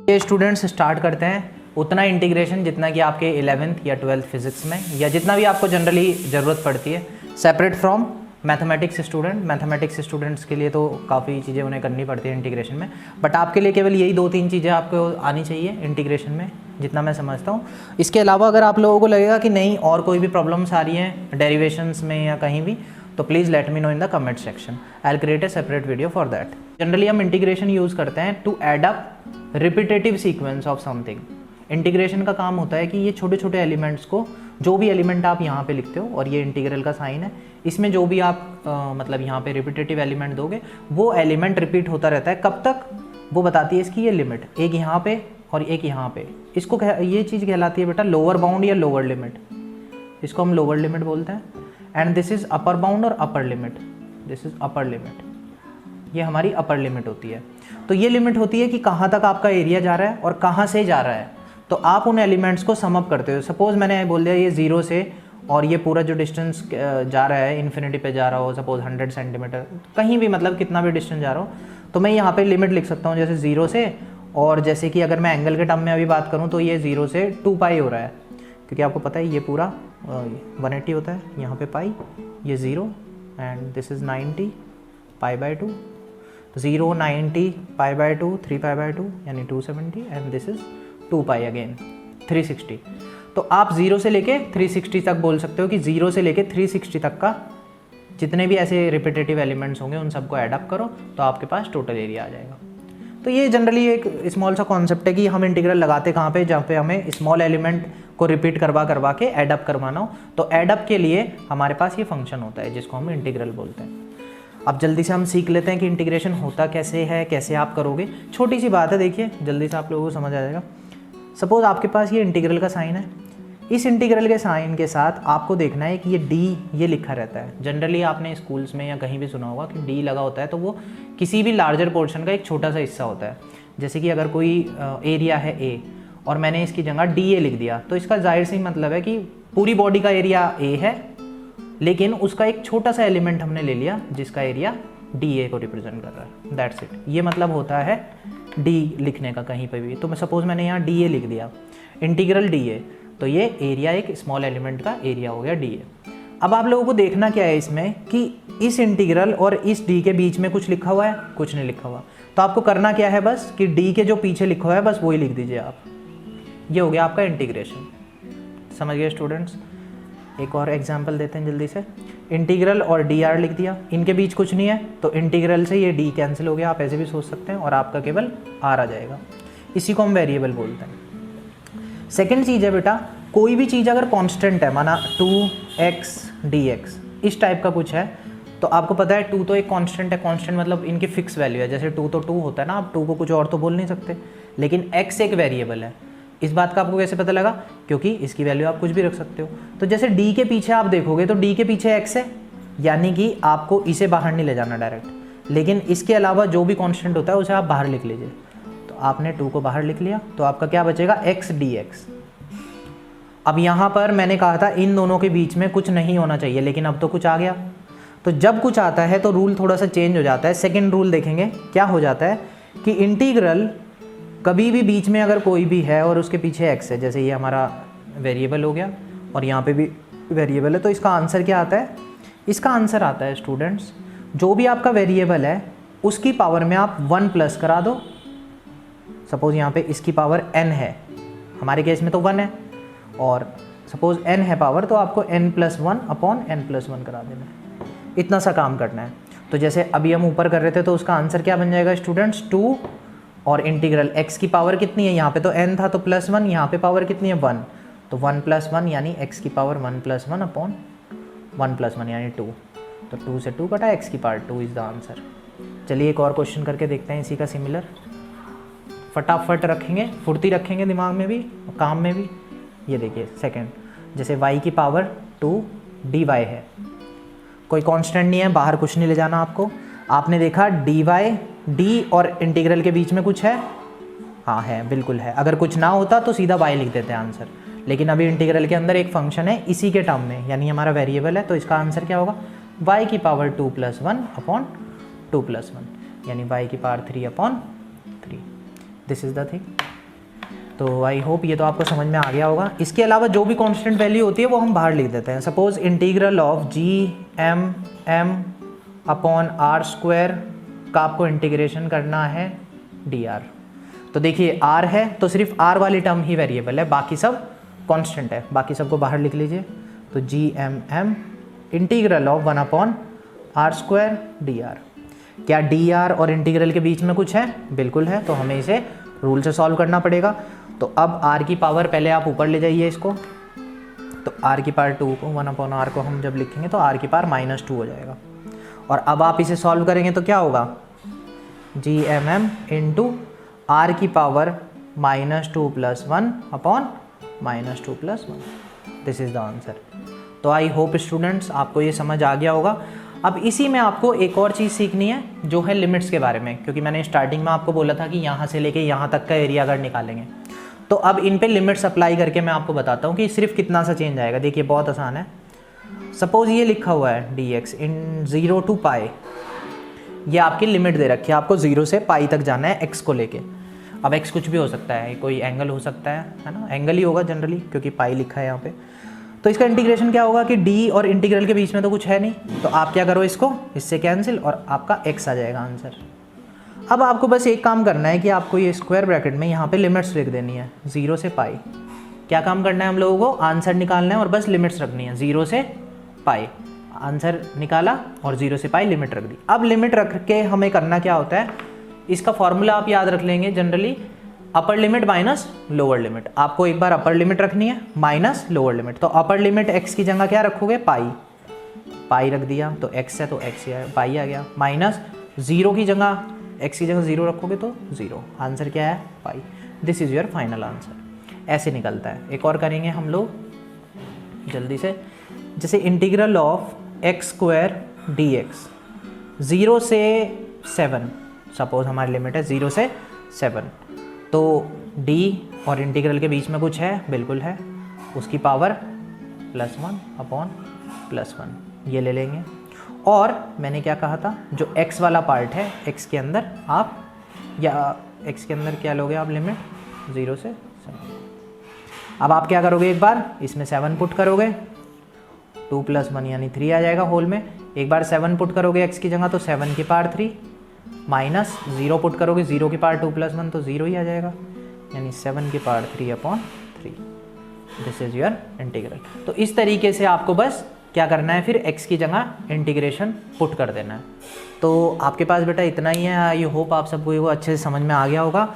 ये students start करते हैं उतना इंटीग्रेशन जितना कि आपके 11th या 12th फिजिक्स में या जितना भी आपको जनरली ज़रूरत पड़ती है, separate from mathematics student. Mathematics students के लिए तो काफ़ी चीज़ें उन्हें करनी पड़ती है इंटीग्रेशन में, बट आपके लिए केवल यही 2-3 चीज़ें आपको आनी चाहिए इंटीग्रेशन में, जितना मैं समझता हूँ। इसके अलावा अगर आप लोगों को लगेगा कि नहीं और कोई भी प्रॉब्लम्स आ रही हैं डेरिवेशंस में या कहीं भी, तो please let me know in the comment section, I will create a separate video for that. Generally हम इंटीग्रेशन यूज़ करते हैं to add up repetitive sequence of something. Integration का काम होता है कि ये छोटे छोटे एलिमेंट्स को, जो भी एलिमेंट आप यहाँ पे लिखते हो और ये इंटीग्रल का साइन है, इसमें जो भी आप मतलब यहाँ पे रिपीटेटिव एलिमेंट दोगे वो एलिमेंट रिपीट होता रहता है। कब तक, वो बताती है इसकी ये लिमिट, एक यहाँ पे और एक यहाँ पे। इसको ये चीज़ कहलाती है बेटा लोअर बाउंड या लोअर लिमिट, इसको हम लोअर लिमिट बोलते हैं। And this is upper bound और upper limit, this is upper limit, ये हमारी अपर लिमिट होती है। तो ये लिमिट होती है कि कहाँ तक आपका एरिया जा रहा है और कहाँ से जा रहा है, तो आप उन एलिमेंट्स को सम अप करते हो। सपोज़ मैंने बोल दिया ये 0 से और ये पूरा जो डिस्टेंस जा रहा है इन्फिनिटी पे जा रहा हो, सपोज 100 सेंटीमीटर, कहीं भी मतलब कितना भी डिस्टेंस जा रहा हो, तो मैं यहाँ पे लिमिट लिख सकता हूँ जैसे 0 से, और जैसे कि अगर मैं एंगल के टर्म में अभी बात करूँ तो ये 0 से 2 पाई हो रहा है, क्योंकि आपको पता है ये पूरा 180 होता है, यहाँ पे पाई, ये 0 एंड दिस इज़ 90 π/2, 0 90 π/2 3 π/2 यानी 270 and this is 2 pi again 360। तो आप 0 से लेके 360 तक बोल सकते हो कि 0 से लेके 360 तक का जितने भी ऐसे रिपीटेटिव एलिमेंट्स होंगे उन सबको ऐड अप करो तो आपके पास टोटल एरिया आ जाएगा। तो ये जनरली एक स्मॉल सा कॉन्सेप्ट है कि हम इंटीग्रल लगाते कहाँ पे, जहाँ पे हमें स्मॉल एलिमेंट को रिपीट करवा के ऐड अप करवाना हो, तो ऐड अप के लिए हमारे पास ये फंक्शन होता है जिसको हम इंटीग्रल बोलते हैं। अब जल्दी से हम सीख लेते हैं कि इंटीग्रेशन होता कैसे है, कैसे आप करोगे। छोटी सी बात है, देखिए जल्दी से आप लोगों को समझ आ जाएगा। सपोज़ आपके पास ये इंटीग्रल का साइन है, इस इंटीग्रल के साइन के साथ आपको देखना है कि ये डी ये लिखा रहता है। जनरली आपने स्कूल्स में या कहीं भी सुना होगा कि डी लगा होता है तो वो किसी भी लार्जर पोर्शन का एक छोटा सा हिस्सा होता है। जैसे कि अगर कोई एरिया है ए और मैंने इसकी जगह डी ए लिख दिया, तो इसका जाहिर सी मतलब है कि पूरी बॉडी का एरिया ए है, लेकिन उसका एक छोटा सा एलिमेंट हमने ले लिया जिसका एरिया डी ए को रिप्रेजेंट कर रहा है, दैट्स इट। ये मतलब होता है डी लिखने का कहीं पर भी। तो मैं सपोज़ मैंने यहाँ डी ए लिख दिया, इंटीग्रल डी ए, तो ये एरिया एक स्मॉल एलिमेंट का एरिया हो गया डी ए। अब आप लोगों को देखना क्या है इसमें कि इस इंटीग्रल और इस डी के बीच में कुछ लिखा हुआ है, कुछ नहीं लिखा हुआ। तो आपको करना क्या है बस कि डी के जो पीछे लिखा हुआ है बस वही लिख दीजिए आप। ये हो गया आपका इंटीग्रेशन। समझ गए स्टूडेंट्स? एक और एग्जाम्पल देते हैं जल्दी से। इंटीग्रल और डी आर लिख दिया, इनके बीच कुछ नहीं है तो इंटीग्रल से ये डी कैंसिल हो गया, आप ऐसे भी सोच सकते हैं, और आपका केवल आर आ जाएगा। इसी को हम वेरिएबल बोलते हैं। सेकेंड चीज़ है बेटा, कोई भी चीज़ अगर कांस्टेंट है, माना 2x dx इस टाइप का कुछ है, तो आपको पता है 2 तो एक कांस्टेंट है। कांस्टेंट मतलब इनकी फिक्स वैल्यू है, जैसे 2 तो 2 होता है ना, आप 2 को कुछ और तो बोल नहीं सकते, लेकिन x एक वेरिएबल है। इस बात का आपको कैसे पता लगा? क्योंकि इसकी वैल्यू आप कुछ भी रख सकते हो। तो जैसे d के पीछे आप देखोगे तो d के पीछे x है, यानी कि आपको इसे बाहर नहीं ले जाना डायरेक्ट, लेकिन इसके अलावा जो भी कांस्टेंट होता है उसे आप बाहर लिख लीजिए। तो आपने 2 को बाहर लिख लिया, तो आपका क्या बचेगा? x dx। अब यहाँ पर मैंने कहा था इन दोनों के बीच में कुछ नहीं होना चाहिए, लेकिन अब तो कुछ आ गया। तो जब कुछ आता है तो रूल थोड़ा सा चेंज हो जाता है। सेकंड रूल देखेंगे क्या हो जाता है कि इंटीग्रल कभी भी बीच में अगर कोई भी है और उसके पीछे x है, जैसे ये हमारा वेरिएबल हो गया और यहाँ पे भी वेरिएबल है, तो इसका आंसर क्या आता है? इसका आंसर आता है स्टूडेंट्स, जो भी आपका वेरिएबल है उसकी पावर में आप 1 प्लस करा दो। सपोज़ यहाँ पे इसकी पावर n है, हमारे केस में तो 1 है, और सपोज़ n है पावर, तो आपको n+1 अपॉन n+1 करा देना है। इतना सा काम करना है। तो जैसे अभी हम ऊपर कर रहे थे, तो उसका आंसर क्या बन जाएगा स्टूडेंट्स? 2, और इंटीग्रल x की पावर कितनी है? यहाँ पे तो n था तो +1, यहाँ पे पावर कितनी है? 1, तो 1+1 यानी x की पावर 1+1 अपॉन 1+1 यानी 2। तो 2 से 2 कटा, x की पावर 2 इज़ द आंसर। चलिए एक और क्वेश्चन करके देखते हैं इसी का सिमिलर। फटाफट रखेंगे, फुर्ती रखेंगे दिमाग में भी और काम में भी। ये देखिए सेकंड, जैसे y की पावर 2 dy है, कोई कांस्टेंट नहीं है, बाहर कुछ नहीं ले जाना आपको। आपने देखा dy d और इंटीग्रल के बीच में कुछ है? हाँ है, बिल्कुल है। अगर कुछ ना होता तो सीधा y लिख देते हैं आंसर, लेकिन अभी इंटीग्रल के अंदर एक फंक्शन है इसी के टर्म में, यानी हमारा वेरिएबल है, तो इसका आंसर क्या होगा? y की पावर 2+1 अपॉन 2+1 यानी y की power 3 upon 3। This is the thing. तो आई होप ये तो आपको समझ में आ गया होगा। इसके अलावा जो भी कांस्टेंट वैल्यू होती है वो हम बाहर लिख देते हैं। Suppose integral of G M M upon R square का आपको इंटीग्रेशन करना है डी आर। तो देखिए आर है तो सिर्फ आर वाली टर्म ही वेरिएबल है, बाकी सब कांस्टेंट है, बाकी सबको बाहर लिख लीजिए। तो G M M integral of 1 upon R square D R. क्या डी आर और इंटीग्रल के बीच में कुछ है? बिल्कुल है, तो हमें इसे रूल से सॉल्व करना पड़ेगा। तो अब आर की पावर पहले आप ऊपर ले जाइए इसको, तो आर की पावर 2 को 1 अपॉन आर को हम जब लिखेंगे तो आर की पावर -2 हो जाएगा। और अब आप इसे सॉल्व करेंगे तो क्या होगा? G M M into R की power -2 + 1 upon -2 + 1। This is the answer. तो आई होप स्टूडेंट्स आपको ये समझ आ गया होगा। अब इसी में आपको एक और चीज़ सीखनी है जो है लिमिट्स के बारे में, क्योंकि मैंने स्टार्टिंग में आपको बोला था कि यहाँ से लेके यहाँ तक का एरिया अगर निकालेंगे तो अब इन पे लिमिट्स अप्लाई करके मैं आपको बताता हूँ कि सिर्फ कितना सा चेंज आएगा। देखिए बहुत आसान है। सपोज ये लिखा हुआ है डी इन 0 to पाई, ये आपकी लिमिट दे रखी है, आपको 0 से पाई तक जाना है एक्स को लेके। अब एक्स कुछ भी हो सकता है, कोई एंगल हो सकता है ना, एंगल ही होगा जनरली क्योंकि पाई लिखा है यहाँ पे। तो इसका इंटीग्रेशन क्या होगा कि डी और इंटीग्रल के बीच में तो कुछ है नहीं, तो आप क्या करो इसको इससे कैंसिल और आपका एक्स आ जाएगा आंसर। अब आपको बस एक काम करना है कि आपको ये स्क्वायर ब्रैकेट में यहाँ पे लिमिट्स लिख देनी है 0 से पाई। क्या काम करना है हम लोगों को? आंसर निकालना है और बस लिमिट्स रखनी है 0 से पाई। आंसर निकाला और 0 से पाई लिमिट रख दी। अब लिमिट रख के हमें करना क्या होता है, इसका फॉर्मूला आप याद रख लेंगे generally, upper limit minus lower limit. आपको एक बार अपर लिमिट रखनी है माइनस लोअर लिमिट। तो अपर लिमिट एक्स की जगह क्या रखोगे? पाई। पाई रख दिया तो एक्स है तो एक्स पाई आ गया, माइनस 0 की जगह एक्स की जगह 0 रखोगे तो 0। आंसर क्या है? Pi. This is your final answer. ऐसे निकलता है। एक और करेंगे हम लोग जल्दी से। जैसे integral of x square D x 0 से 7, सपोज हमारी लिमिट है 0 से 7, तो d और इंटीग्रल के बीच में कुछ है? बिल्कुल है, उसकी पावर +1 अपॉन +1 ये ले लेंगे। और मैंने क्या कहा था, जो x वाला पार्ट है x के अंदर आप, या x के अंदर क्या लोगे आप? लिमिट 0 से 7। अब आप क्या करोगे, एक बार इसमें 7 पुट करोगे, 2 + 1 यानी 3 आ जाएगा होल में। एक बार 7 पुट करोगे x की जगह तो 7 की पावर 3, माइनस 0 पुट करोगे 0 की पावर 2 + 1 तो 0 ही आ जाएगा, यानी 7 की power 3/3। This is your integral. तो इस तरीके से आपको बस क्या करना है, फिर x की जगह इंटीग्रेशन पुट कर देना है। तो आपके पास बेटा इतना ही है। आई होप आप सबको ये अच्छे से समझ में आ गया होगा।